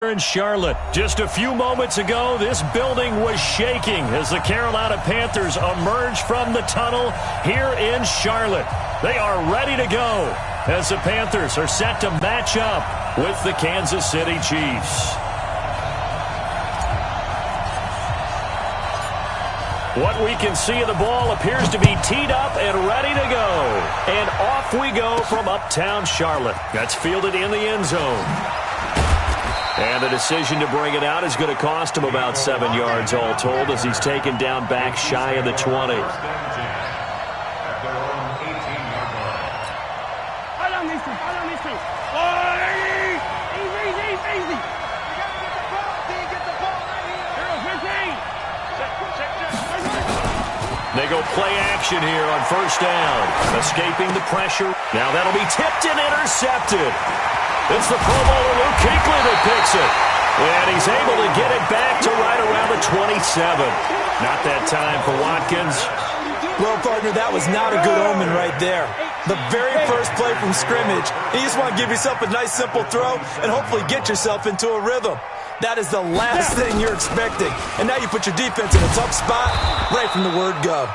In Charlotte. Just a few moments ago, this building was shaking as the Carolina Panthers emerged from the tunnel here in Charlotte. They are ready to go as the Panthers are set to match up with the Kansas City Chiefs. What we can see of the ball appears to be teed up and ready to go. And off we go from uptown Charlotte. That's fielded in the end zone. And the decision to bring it out is going to cost him about 7 yards all told as he's taken down back shy of the 20. They go play action here on first down. Escaping the pressure. Now that'll be tipped and intercepted. It's the Pro Bowler Luke Kuechly that picks it. And he's able to get it back to right around the 27. Not that time for Watkins. Well, partner, that was not a good omen right there. The very first play from scrimmage, you just want to give yourself a nice simple throw and hopefully get yourself into a rhythm. That is the last thing you're expecting. And now you put your defense in a tough spot right from the word go.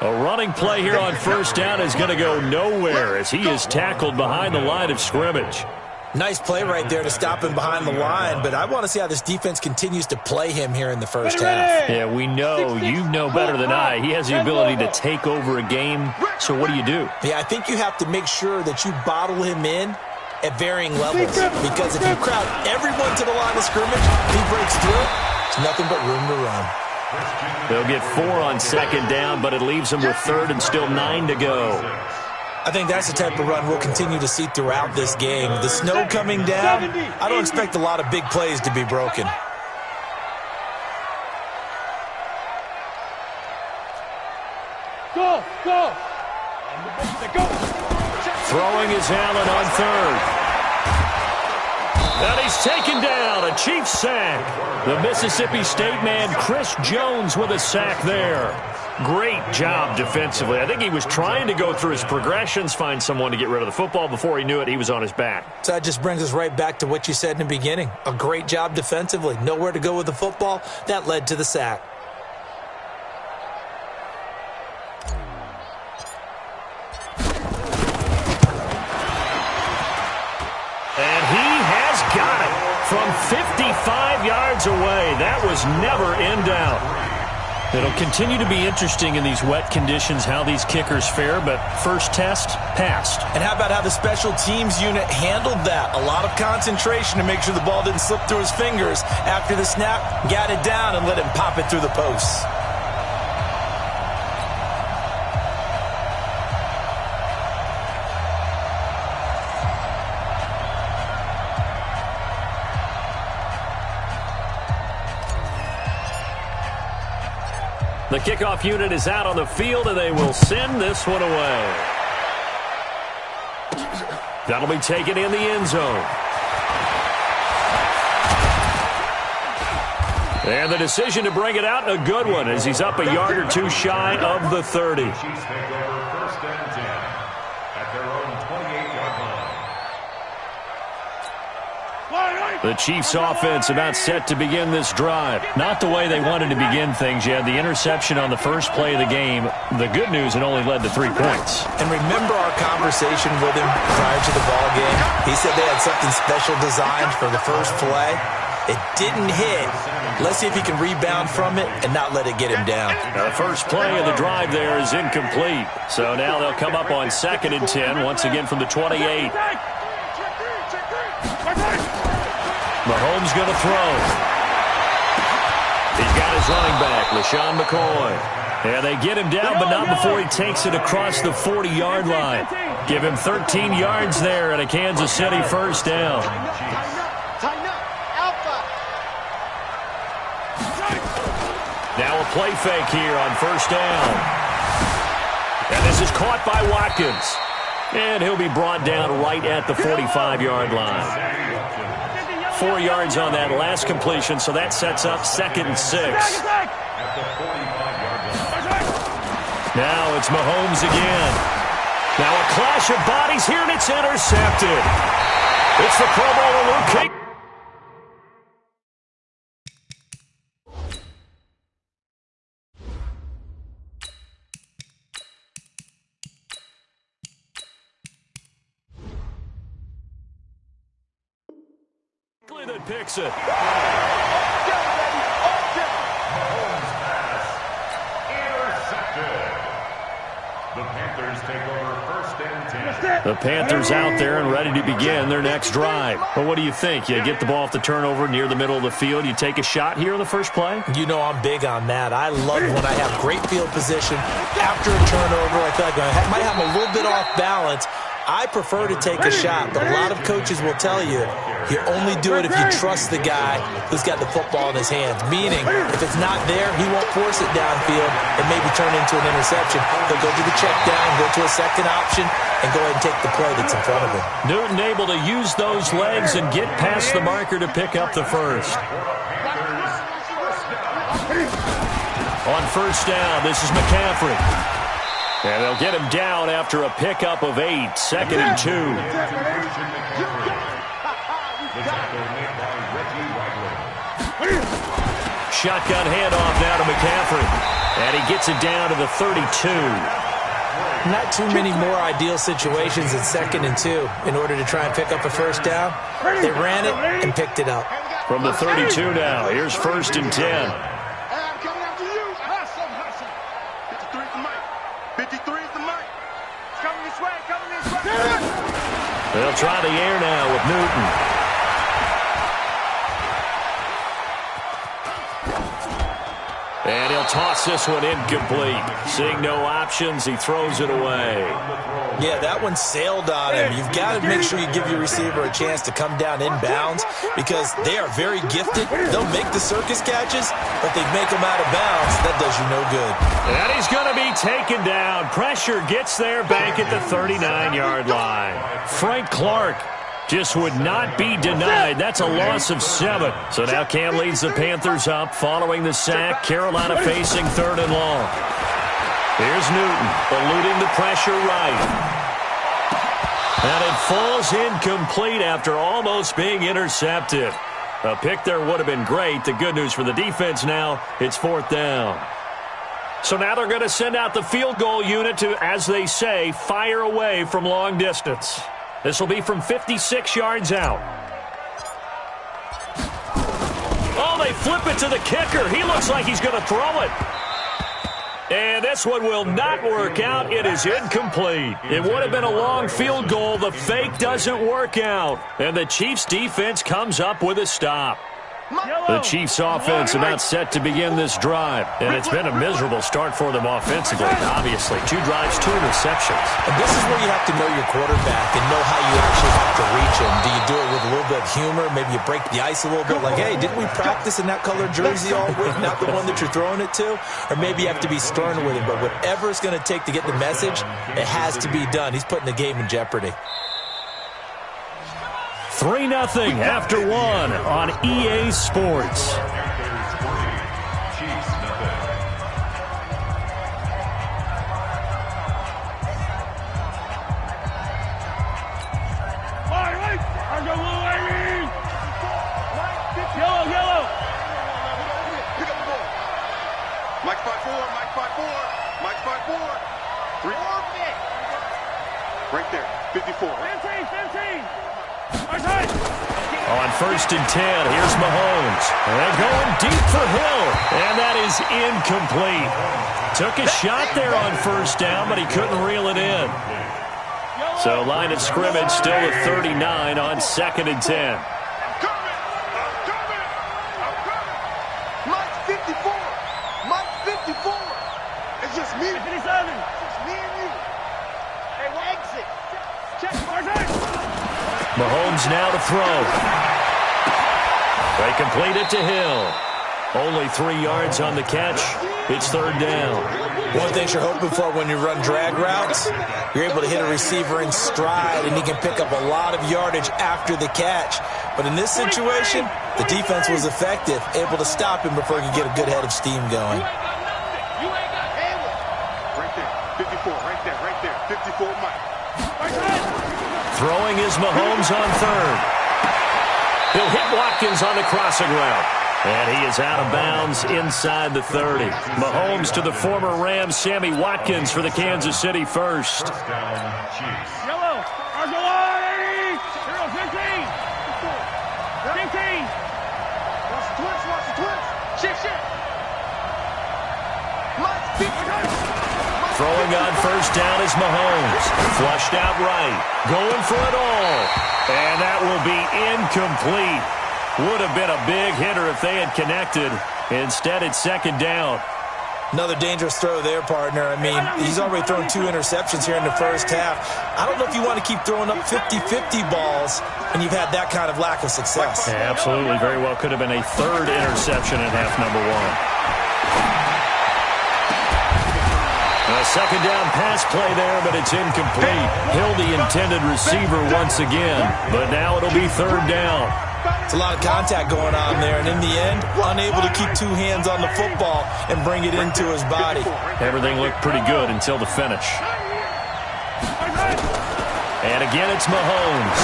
A running play here on first down is going to go nowhere as he is tackled behind the line of scrimmage. Nice play right there to stop him behind the line, but I want to see how this defense continues to play him here in the first half. Yeah, we know. You know better than I. He has the ability to take over a game, so what do you do? Yeah, I think you have to make sure that you bottle him in at varying levels, because if you crowd everyone to the line of scrimmage, he breaks through, there's nothing but room to run. They'll get 4 on second down, but it leaves them with third and still 9 to go. I think that's the type of run we'll continue to see throughout this game. The snow coming down, I don't expect a lot of big plays to be broken. Go! Throwing is Allen on third. And he's taken down, a Chiefs sack. The Mississippi State man, Chris Jones, with a sack there. Great job defensively. I think he was trying to go through his progressions, find someone to get rid of the football. Before he knew it, he was on his back. So that just brings us right back to what you said in the beginning. A great job defensively. Nowhere to go with the football. That led to the sack. And he has got it from 55 yards away. That was never in doubt. It'll continue to be interesting in these wet conditions how these kickers fare, but first test, passed. And how about how the special teams unit handled that? A lot of concentration to make sure the ball didn't slip through his fingers. After the snap, got it down and let him pop it through the posts. The kickoff unit is out on the field, and they will send this one away. That'll be taken in the end zone. And the decision to bring it out, a good one, as he's up a yard or two shy of the 30. The Chiefs offense about set to begin this drive. Not the way they wanted to begin things. You had the interception on the first play of the game. The good news, it only led to 3 points. And remember our conversation with him prior to the ball game? He said they had something special designed for the first play. It didn't hit. Let's see if he can rebound from it and not let it get him down. Now, the first play of the drive there is incomplete. So now they'll come up on 2nd and 10, once again from the 28. Mahomes going to throw. He's got his running back, LaShawn McCoy. And they get him down, but not before he takes it across the 40-yard line. Give him 13 yards there and a Kansas City first down. Now a play fake here on first down. And this is caught by Watkins. And he'll be brought down right at the 45-yard line. 4 yards on that last completion, so that sets up 2nd and 6. Now it's Mahomes again. Now a clash of bodies here, and it's intercepted. It's the Pro Bowler Luke Kuechly. that picks it. The Panthers take over first and 10. The Panthers out there and ready to begin their next drive. Well, what do you think? You get the ball off the turnover near the middle of the field. You take a shot here on the first play? You know I'm big on that. I love when I have great field position. After a turnover, I feel like I might have a little bit off balance. I prefer to take a shot, but a lot of coaches will tell you only do it if you trust the guy who's got the football in his hands. Meaning, if it's not there, he won't force it downfield and maybe turn into an interception. He'll go to the check down, go to a second option, and go ahead and take the play that's in front of him. Newton able to use those legs and get past the marker to pick up the first. On first down, this is McCaffrey. And they'll get him down after a pickup of 8, 2nd and 2. Shotgun handoff now to McCaffrey. And he gets it down to the 32. Not too many more ideal situations at 2nd and 2 in order to try and pick up a first down. They ran it and picked it up. From the 32 now, here's 1st and 10. They'll try the air now with Newton. And he'll toss this one incomplete. Seeing no options, he throws it away. Yeah, that one sailed on him. You've got to make sure you give your receiver a chance to come down inbounds because they are very gifted. They'll make the circus catches, but they make them out of bounds. That does you no good. And he's going to be taken down. Pressure gets there back at the 39-yard line. Frank Clark just would not be denied. That's a loss of 7. So now Cam leads the Panthers up following the sack. Carolina facing 3rd and long. Here's Newton, eluding the pressure right. And it falls incomplete after almost being intercepted. A pick there would have been great. The good news for the defense now, it's 4th down. So now they're going to send out the field goal unit to, as they say, fire away from long distance. This will be from 56 yards out. Oh, they flip it to the kicker. He looks like he's going to throw it. And this one will not work out. It is incomplete. It would have been a long field goal. The fake doesn't work out. And the Chiefs defense comes up with a stop. The Chiefs offense about set to begin this drive. And it's been a miserable start for them offensively, obviously. 2 drives, 2 interceptions. And this is where you have to know your quarterback and know how you actually have to reach him. Do you do it with a little bit of humor? Maybe you break the ice a little bit like, hey, didn't we practice in that color jersey all week, not the one that you're throwing it to? Or maybe you have to be stern with him. But whatever it's going to take to get the message, it has to be done. He's putting the game in jeopardy. 3-0 after 1 on EA Sports. Yellow. Pick up the ball. Mike 5-4. Mike 5-4. 3. Right there. 54. 15. On 1st and 10, here's Mahomes. And going deep for Hill. And that is incomplete. Took a shot there on 1st down, but he couldn't reel it in. So line of scrimmage still at 39 on 2nd and 10. Mike 54. Mike 54. It's just me. 57. It's just me and you. Hey, we'll exit. Check. Martin. Mahomes now to throw. They complete it to Hill. Only 3 yards on the catch. It's 3rd down. One thing you're hoping for when you run drag routes, you're able to hit a receiver in stride, and he can pick up a lot of yardage after the catch. But in this situation, the defense was effective, able to stop him before he could get a good head of steam going. Right there. 54. Right there. 54 Mike. Throwing is Mahomes on 3rd. He'll hit Watkins on the crossing route. And he is out of bounds inside the 30. Mahomes to the former Rams, Sammy Watkins for the Kansas City first. Yellow. Argyle 15. 15. Throwing on first down is Mahomes. Flushed out right. Going for it all. And that will be incomplete. Would have been a big hitter if they had connected. Instead, it's second down. Another dangerous throw there, partner. I mean, he's already thrown 2 interceptions here in the first half. I don't know if you want to keep throwing up 50-50 balls and you've had that kind of lack of success. Yeah, absolutely. Very well could have been a 3rd interception in half number 1. A second down pass play there, but it's incomplete. Hill, the intended receiver once again, but now it'll be 3rd down. It's a lot of contact going on there, and in the end, unable to keep 2 hands on the football and bring it into his body. Everything looked pretty good until the finish. And again, it's Mahomes.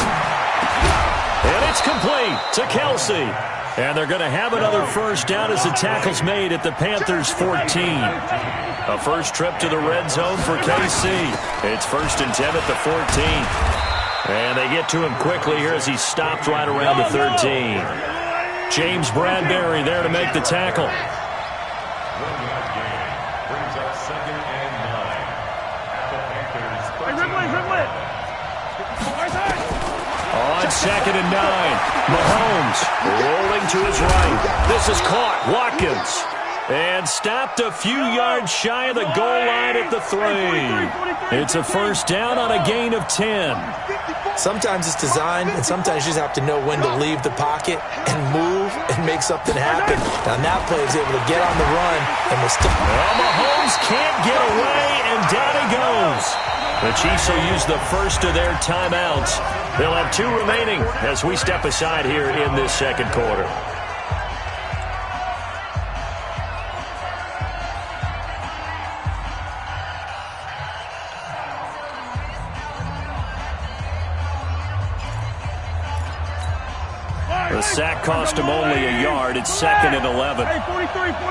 And it's complete to Kelsey. And they're going to have another first down as the tackle's made at the Panthers' 14. A first trip to the red zone for KC. It's 1st and 10 at the 14. And they get to him quickly here as he stopped right around the 13. James Bradbury there to make the tackle. Brings up 2nd and 9 at the Panthers' 13. On 2nd and 9, Mahomes rolling to his right. This is caught. Watkins. And stopped a few yards shy of the goal line at the 3. It's a first down on a gain of 10. Sometimes it's designed, and sometimes you just have to know when to leave the pocket and move and make something happen. Now, that play is able to get on the run and was still. Well, Mahomes can't get away, and down he goes. The Chiefs will use the first of their timeouts. They'll have 2 remaining as we step aside here in this second quarter. The sack cost him only a yard. It's 2nd and 11. Hey, 43, 15.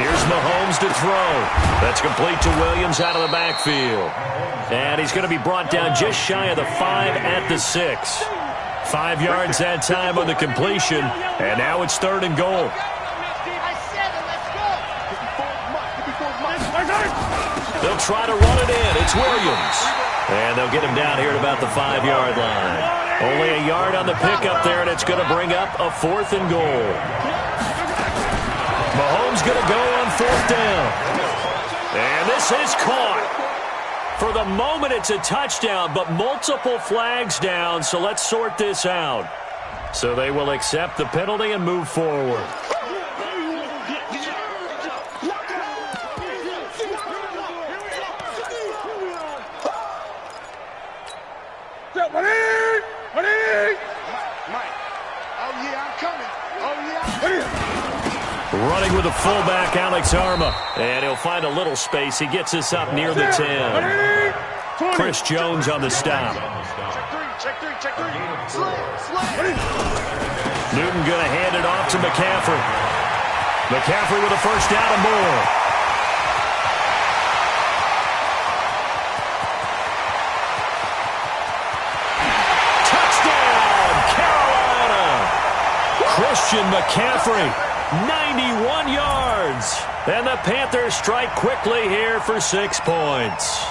Here's Mahomes to throw. That's complete to Williams out of the backfield. And he's going to be brought down just shy of the 5 at the 6. 5 yards that time on the completion. And now it's 3rd and goal. They'll try to run it in. It's Williams. And they'll get him down here at about the 5-yard line. Only a yard on the pickup there, and it's going to bring up a 4th and goal. Mahomes going to go on 4th down. And this is caught. For the moment, it's a touchdown, but multiple flags down, so let's sort this out. So they will accept the penalty and move forward. Running with the fullback, Alex Arma. And he'll find a little space. He gets us up near the 10. Chris Jones on the stop. Check three. Slide. Newton going to hand it off to McCaffrey. McCaffrey with a first down and more. Touchdown, Carolina. Christian McCaffrey. 91 yards. And the Panthers strike quickly here for 6 points.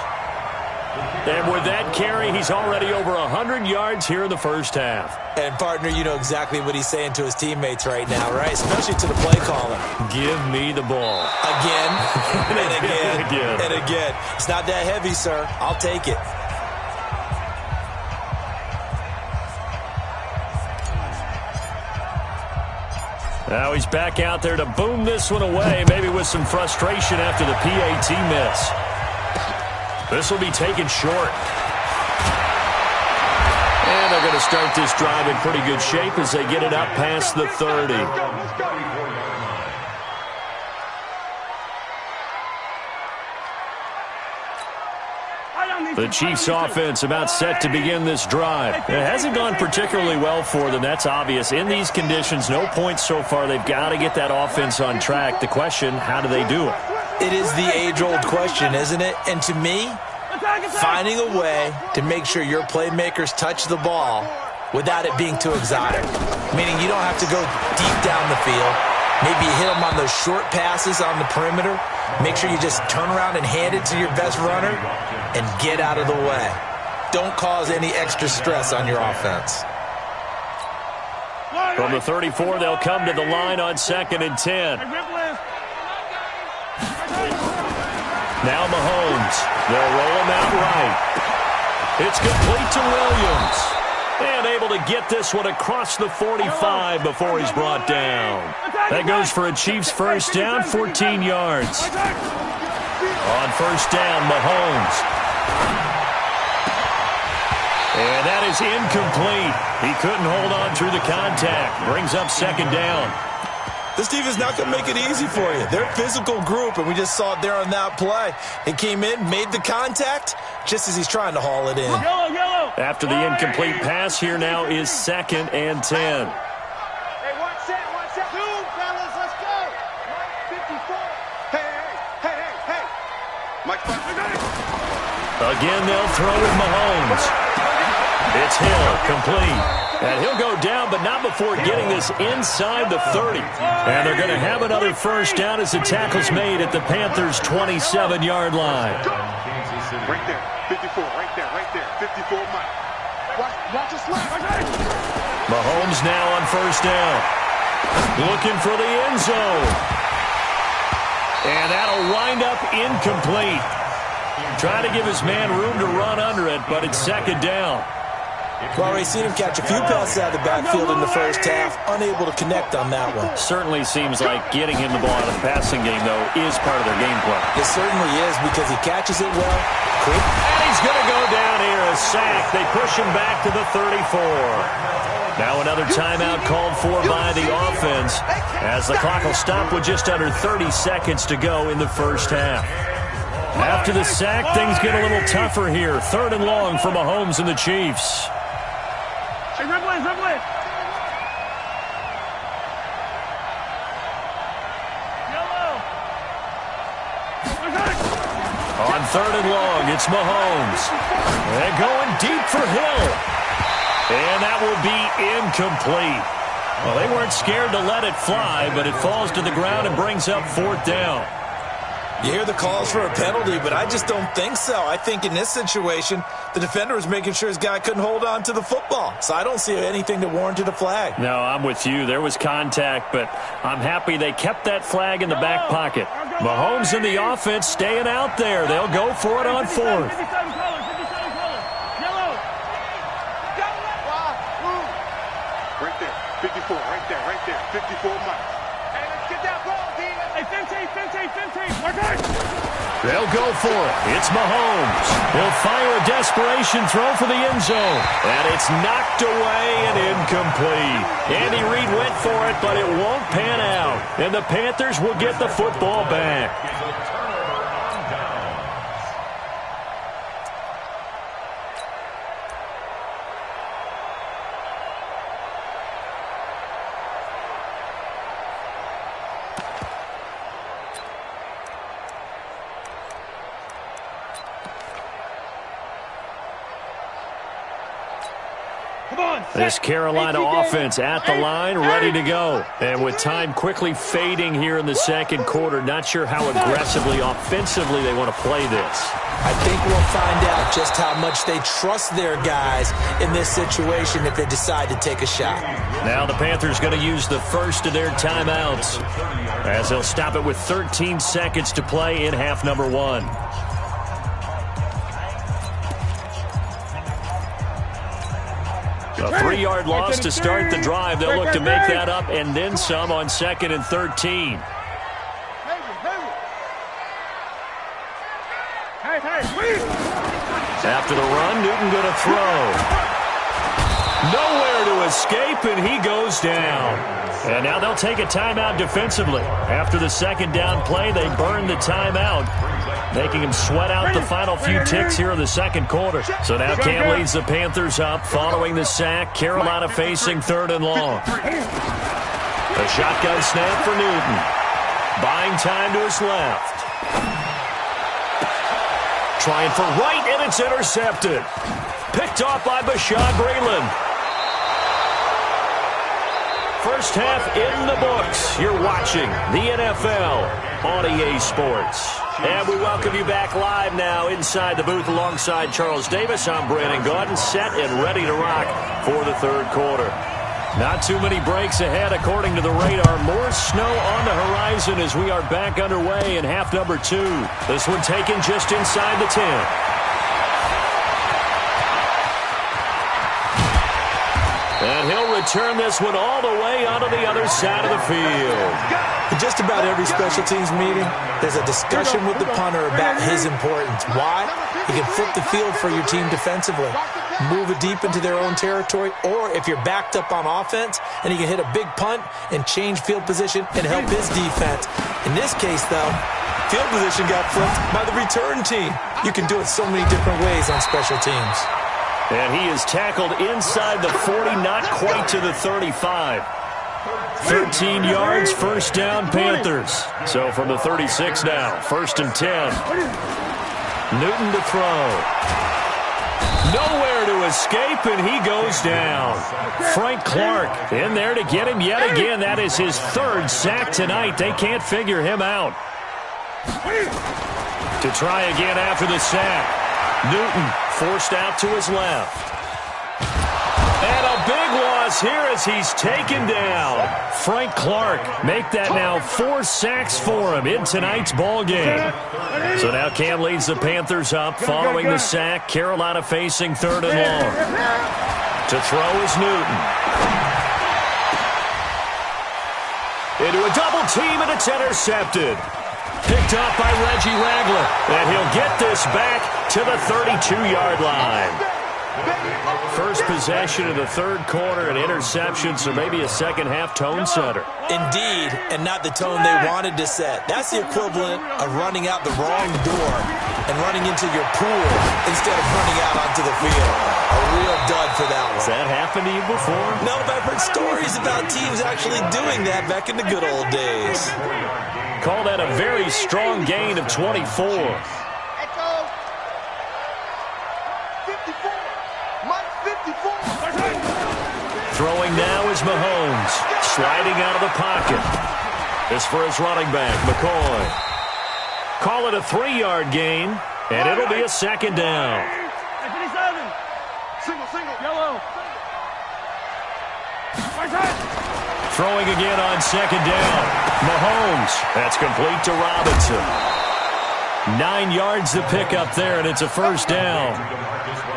And with that carry, he's already over 100 yards here in the first half. And, partner, you know exactly what he's saying to his teammates right now, right? Especially to the play caller. Give me the ball. Again, and again, and again. It's not that heavy, sir. I'll take it. Now he's back out there to boom this one away, maybe with some frustration after the PAT miss. This will be taken short. And they're going to start this drive in pretty good shape as they get it up past the 30. The Chiefs' offense about set to begin this drive. It hasn't gone particularly well for them. That's obvious. In these conditions, no points so far. They've got to get that offense on track. The question, how do they do it? It is the age-old question, isn't it? And to me, finding a way to make sure your playmakers touch the ball without it being too exotic. Meaning you don't have to go deep down the field. Maybe hit them on those short passes on the perimeter. Make sure you just turn around and hand it to your best runner and get out of the way. Don't cause any extra stress on your offense. From the 34, they'll come to the line on 2nd and 10. Now Mahomes. They'll roll him out right. It's complete to Williams. And able to get this one across the 45 before he's brought down. That goes for a Chiefs first down, 14 yards. On first down, Mahomes. And that is incomplete. He couldn't hold on through the contact. Brings up 2nd down. This team is not going to make it easy for you. They're a physical group, and we just saw it there on that play. He came in, made the contact, just as he's trying to haul it in. After the incomplete pass, here now is 2nd and 10. Hey, one set. Two, fellas, let's go. 54. Hey. Mike, Again, they'll throw with Mahomes. It's Hill, complete. And he'll go down, but not before getting this inside the 30. And they're going to have another first down as the tackle's made at the Panthers' 27-yard line. Right there, 54, right there, 54, Mike. Watch us left. Mahomes now on first down. Looking for the end zone. And that'll wind up incomplete. Trying to give his man room to run under it, but it's 2nd down. We've already seen him catch a few passes out of the backfield in the first half, unable to connect on that one. Certainly seems like getting him the ball out of the passing game, though, is part of their game plan. It certainly is because he catches it well, quick. And he's going to go down here, a sack. They push him back to the 34. Now another timeout called for by the offense as the clock will stop with just under 30 seconds to go in the first half. After the sack, things get a little tougher here. 3rd and long for Mahomes and the Chiefs. On 3rd and long, it's Mahomes. And going deep for Hill. And that will be incomplete. Well, they weren't scared to let it fly, but it falls to the ground and brings up 4th down. You hear the calls for a penalty, but I just don't think so. I think in this situation, the defender was making sure his guy couldn't hold on to the football. So I don't see anything that warranted a flag. No, I'm with you. There was contact, but I'm happy they kept that flag in the back pocket. Mahomes and the offense staying out there. They'll go for it on 4th. Right there, 54, right there, 54, Mike. Hey, let's get that ball, D. Hey, 15. They'll go for it. It's Mahomes. He'll fire a desperation throw for the end zone. And it's knocked away and incomplete. Andy Reid went for it, but it won't pan out. And the Panthers will get the football back. This Carolina offense at the line, ready to go. And with time quickly fading here in the second quarter, not sure how aggressively, offensively they want to play this. I think we'll find out just how much they trust their guys in this situation if they decide to take a shot. Now the Panthers going to use the first of their timeouts as they'll stop it with 13 seconds to play in half number 1. A 3-yard loss to start the drive. They'll look to make that up and then some on 2nd and 13. After the run, Newton going to throw. Nowhere to escape, and he goes down. And now they'll take a timeout defensively. After the second down play, they burn the timeout, making him sweat out the final few ticks here in the second quarter. So now Cam leads the Panthers up following the sack. Carolina facing 3rd and long. A shotgun snap for Newton. Buying time to his left. Trying for right, and it's intercepted. Picked off by Bashaud Breeland. first half in the books. You're watching the NFL on EA Sports. And we welcome you back live now inside the booth alongside Charles Davis. I'm Brandon Gaudin, set and ready to rock for the third quarter. Not too many breaks ahead according to the radar. More snow on the horizon as we are back underway in half number 2. This one taken just inside the 10. And he'll return this one all the way onto the other side of the field. In just about every special teams meeting, there's a discussion with the punter about his importance. Why? He can flip the field for your team defensively, move it deep into their own territory, or if you're backed up on offense, and he can hit a big punt and change field position and help his defense. In this case, though, field position got flipped by the return team. You can do it so many different ways on special teams. And he is tackled inside the 40, not quite to the 35. 13 yards, first down, Panthers. So from the 36 now, 1st and 10. Newton to throw. Nowhere to escape, and he goes down. Frank Clark in there to get him yet again. That is his 3rd sack tonight. They can't figure him out. To try again after the sack. Newton forced out to his left. And a big loss here as he's taken down. Frank Clark make that now 4 sacks for him in tonight's ball game. So now Cam leads the Panthers up following the sack. Carolina facing 3rd and long. To throw is Newton. Into a double team, and it's intercepted. Picked up by Reggie Ragland. And he'll get this back to the 32-yard line. First possession of the third quarter, an interception, so maybe a second-half tone setter. Indeed, and not the tone they wanted to set. That's the equivalent of running out the wrong door and running into your pool instead of running out onto the field. A real dud for that one. Has that happened to you before? No, but I've heard stories about teams actually doing that back in the good old days. Call that a very strong gain of 24. Throwing now is Mahomes, sliding out of the pocket. This for his running back, McCoy. Call it a 3-yard gain, and it'll be a second down. Throwing again on second down. Mahomes, that's complete to Robinson. 9 yards to pick up there, and it's a first down.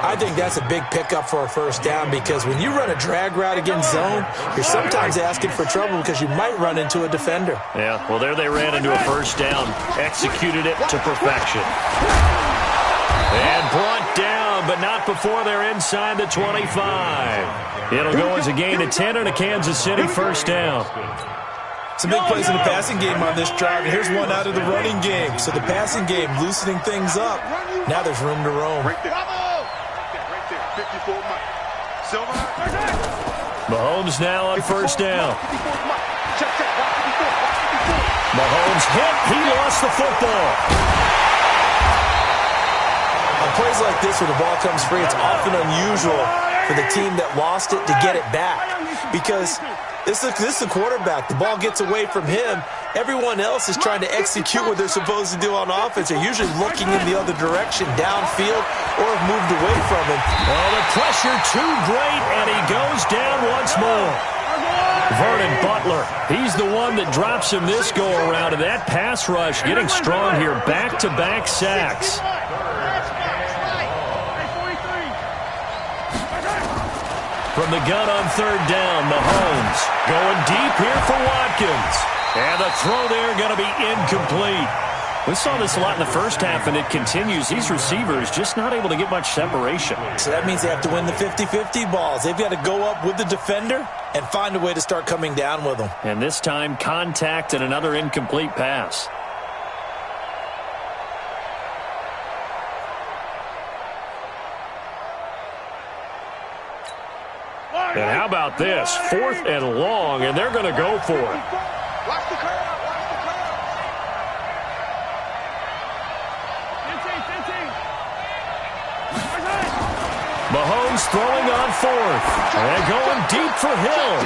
I think that's a big pickup for a first down because when you run a drag route against zone, you're sometimes asking for trouble because you might run into a defender. Yeah, well, there they ran into a first down, executed it to perfection. And brought down, but not before they're inside the 25. It'll go as a gain of 10 and a Kansas City first down. Some big plays in the passing game on this drive, and here's one out of the running game. So the passing game loosening things up. Now there's room to roam. Mahomes now on first down. Mahomes hit. He lost the football. On plays like this where the ball comes free, it's often unusual for the team that lost it to get it back because this is the quarterback. The ball gets away from him. Everyone else is trying to execute what they're supposed to do on offense. They're usually looking in the other direction, downfield, or have moved away from him. Oh, the pressure too great, and he goes down once more. Vernon Butler, he's the one that drops him this go-around, and that pass rush getting strong here. Back-to-back sacks. From the gun on third down, Mahomes going deep here for Watkins. And the throw there going to be incomplete. We saw this a lot in the first half, and it continues. These receivers just not able to get much separation. So that means they have to win the 50-50 balls. They've got to go up with the defender and find a way to start coming down with them. And this time, contact and another incomplete pass. And how about this? 4th and long, and they're going to go for it. Watch the crowd. Mahomes throwing on 4th. And going deep for Hill.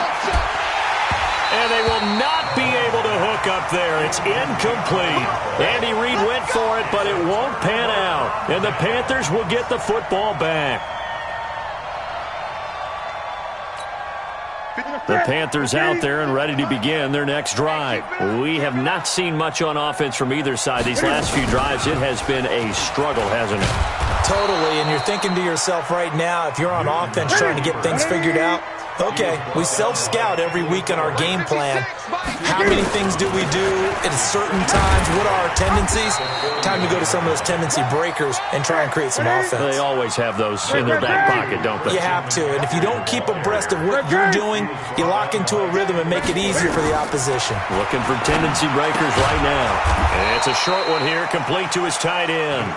And they will not be able to hook up there. It's incomplete. Andy Reid went for it, but it won't pan out. And the Panthers will get the football back. The Panthers out there and ready to begin their next drive. We have not seen much on offense from either side. These last few drives, it has been a struggle, hasn't it? Totally, and you're thinking to yourself right now, if you're on offense trying to get things figured out, okay, we self-scout every week on our game plan. How many things do we do at certain times? What are our tendencies? Time to go to some of those tendency breakers and try and create some offense. They always have those in their back pocket, don't they? You have to, and if you don't keep abreast of what you're doing, you lock into a rhythm and make it easier for the opposition. Looking for tendency breakers right now. And it's a short one here, complete to his tight end.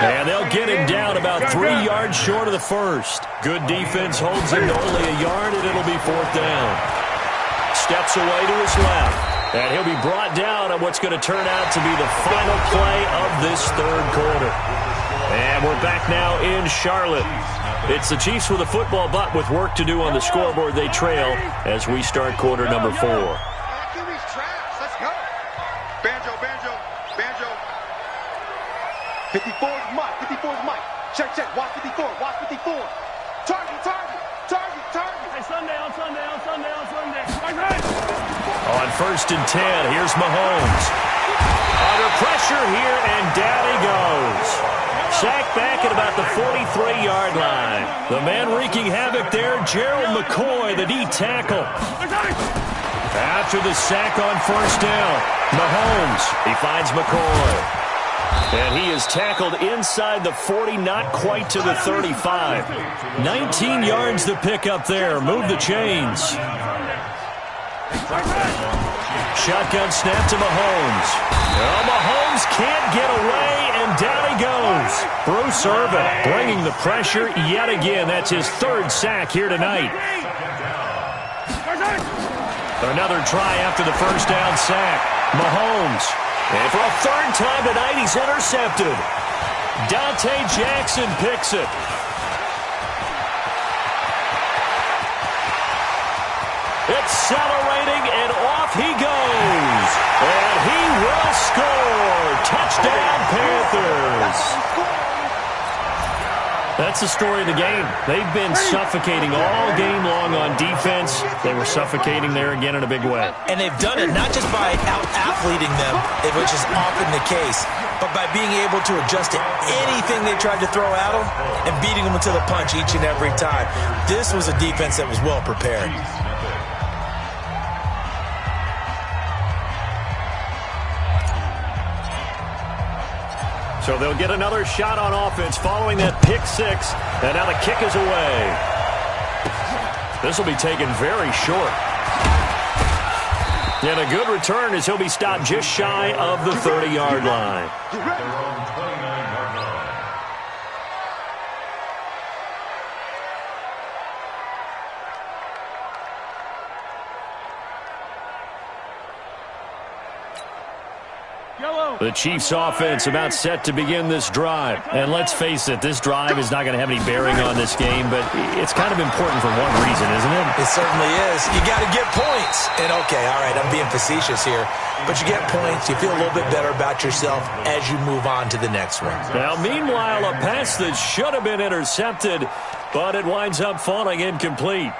And they'll get him down about 3 yards short of the first. Good defense holds him to only a yard, and it'll be fourth down. Steps away to his left. And he'll be brought down on what's going to turn out to be the final play of this third quarter. And we're back now in Charlotte. It's the Chiefs with a football, but with work to do on the scoreboard, they trail as we start quarter number 4. Let's go. Banjo, banjo, banjo. 54 is Mike. 54 is Mike. Check, check. Watch 54. Watch 54. Target, target, target, target. Hey, Sunday, on Sunday, on Sunday, on Sunday. On first and 10, here's Mahomes. Under pressure here, and down he goes. Sacked back at about the 43-yard line. The man wreaking havoc there, Gerald McCoy, the D tackle. After the sack on first down, Mahomes, he finds McCoy. And he is tackled inside the 40, not quite to the 35. 19 yards to pick up there. Move the chains. Shotgun snap to Mahomes. Well, Mahomes can't get away, and down he goes. Bruce Irvin bringing the pressure yet again. That's his third sack here tonight. Another try after the first down sack. Mahomes. And for a third time tonight, he's intercepted. Dante Jackson picks it. Accelerating, and off he goes. And he will score. Touchdown, Panthers. That's the story of the game. They've been suffocating all game long on defense. They were suffocating there again in a big way. And they've done it not just by out-athleting them, which is often the case, but by being able to adjust to anything they tried to throw at them and beating them to the punch each and every time. This was a defense that was well prepared. So they'll get another shot on offense following that pick six. And now the kick is away. This will be taken very short. And a good return as he'll be stopped just shy of the 30-yard line. The Chiefs offense about set to begin this drive. And let's face it, this drive is not going to have any bearing on this game, but it's kind of important for one reason, isn't it? It certainly is. You got to get points. And okay, all right, I'm being facetious here, but you get points, you feel a little bit better about yourself as you move on to the next one. Now, meanwhile, a pass that should have been intercepted, but it winds up falling incomplete.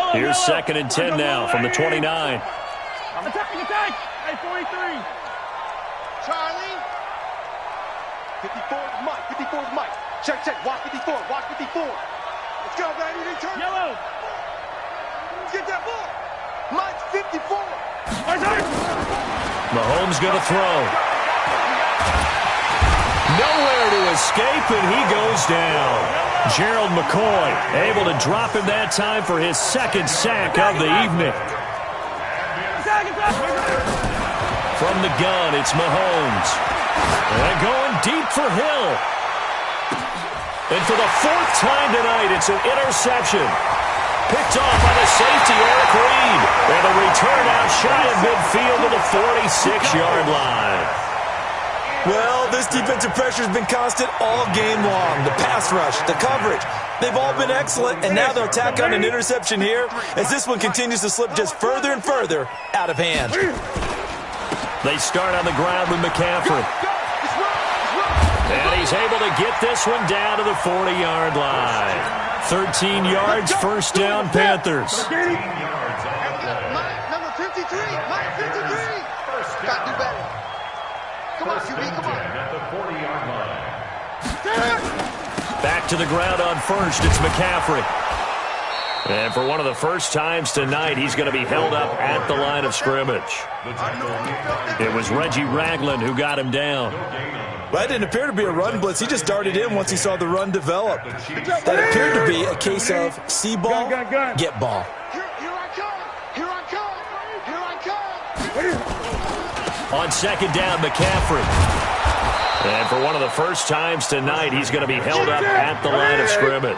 Here's second and 10 now from the 29. Attack, attack! Hey, 43. Charlie. 54 is Mike. 54 is Mike. Check, check. Watch 54. Watch 54. Let's go, baby. Return. Yellow. Let's get that ball. Mike's 54. Mahomes going to throw. Nowhere to escape, and he goes down. Gerald McCoy able to drop him that time for his second sack of the evening. From the gun, it's Mahomes. And going deep for Hill. And for the fourth time tonight, it's an interception. Picked off by the safety, Eric Reed. And a return out shy of midfield to the 46-yard line. Well, this defensive pressure has been constant all game long. The pass pass rush, the coverage. They've all been excellent, and now they'll tack on an interception here as this one continues to slip just further and further out of hand. They start on the ground with McCaffrey. And he's able to get this one down to the 40-yard line. 13 yards, first down, Panthers. Number 53, Mike 53. Got to do better. Come on, QB, come on. At the 40-yard line. Back to the ground on first, it's McCaffrey. And for one of the first times tonight, he's going to be held up at the line of scrimmage. It was Reggie Ragland who got him down. Well, it didn't appear to be a run blitz. He just darted in once he saw the run develop. That appeared to be a case of see ball, get ball. Here I come. Here I come. Here I come. On second down, McCaffrey. And for one of the first times tonight, he's going to be held up at the line of scrimmage.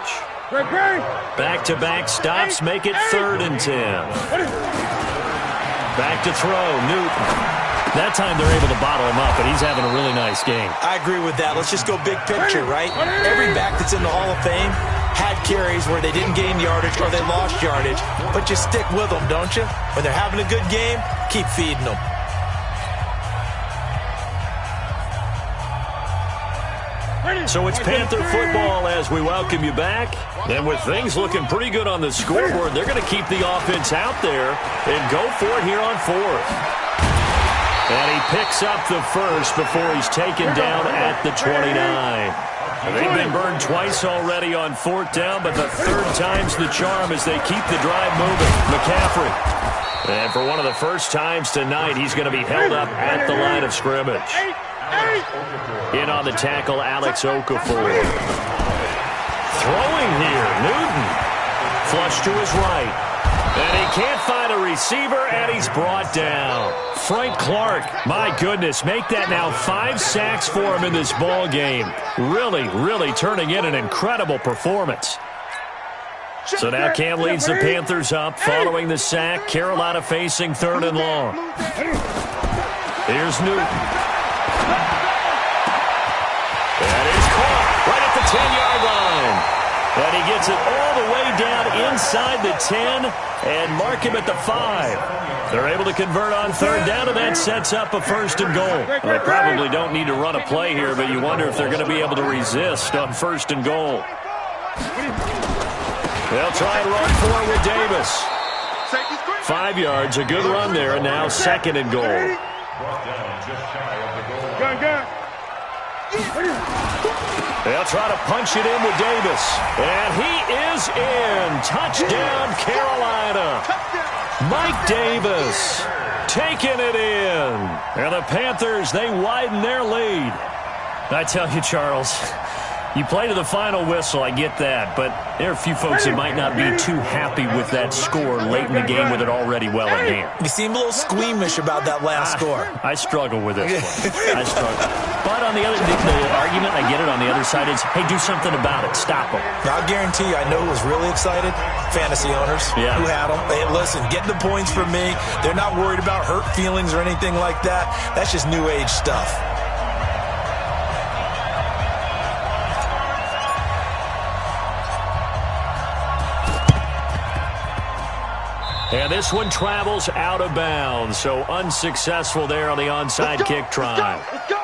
Back-to-back stops make it 3rd and 10. Back to throw, Newton. That time they're able to bottle him up, and he's having a really nice game. I agree with that. Let's just go big picture, right? Every back that's in the Hall of Fame had carries where they didn't gain yardage or they lost yardage, but you stick with them, don't you? When they're having a good game, keep feeding them. So it's Panther football as we welcome you back. And with things looking pretty good on the scoreboard, they're going to keep the offense out there and go for it here on 4th. And he picks up the first before he's taken down at the 29. They've been burned twice already on 4th down, but the 3rd time's the charm as they keep the drive moving. McCaffrey. And for one of the first times tonight, he's going to be held up at the line of scrimmage. In on the tackle, Alex Okafor. Throwing here, Newton. Flush to his right. And he can't find a receiver, and he's brought down. Frank Clark, my goodness, make that now 5 sacks for him in this ball game. Really turning in an incredible performance. So now Cam leads the Panthers up following the sack. Carolina facing 3rd and long. Here's Newton. And he's caught right at the 10-yard line. And he gets it all the way down inside the 10 and mark him at the 5. They're able to convert on 3rd down, and that sets up a 1st and goal. They probably don't need to run a play here, but you wonder if they're going to be able to resist on 1st and goal. They'll try and run for it with Davis. 5 yards, a good run there, and now 2nd and goal. They'll try to punch it in with Davis. And he is in. Touchdown, Carolina. Mike Davis taking it in. And the Panthers, they widen their lead. I tell you, Charles, you play to the final whistle, I get that, but there are a few folks that might not be too happy with that score late in the game with it already well in hand. You seem a little squeamish about that last score. I struggle with this one. I struggle. But on the other, the argument, I get it, on the other side is, hey, do something about it. Stop them. Now, I'll guarantee you, I know who was really excited. Fantasy owners who had them. Hey, listen, get the points from me. They're not worried about hurt feelings or anything like that. That's just new age stuff. And this one travels out of bounds, so unsuccessful there on the onside kick try. Let's go.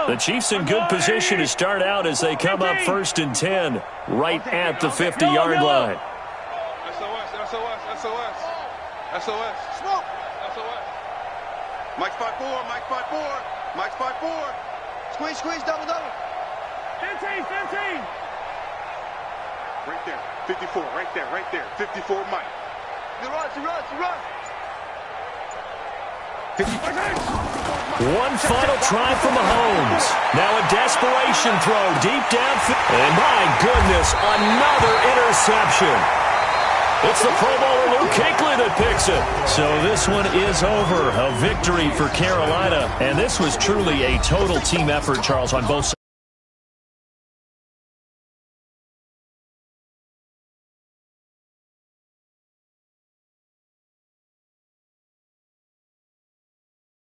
The Chiefs in good position to start out as they come up 1st and 10 right at the 50-yard line. SOS. Smoke. SOS. Mike 5-4. Mike 5-4. Mike 5-4. Squeeze. Double. 15. Right there. 54. Right there. 54 Mike. He runs. 50. One final try from Mahomes. Now a desperation throw deep downfield. And my goodness, another interception. It's the Pro Bowler Luke Kuechly that picks it. So this one is over. A victory for Carolina. And this was truly a total team effort, Charles, on both sides.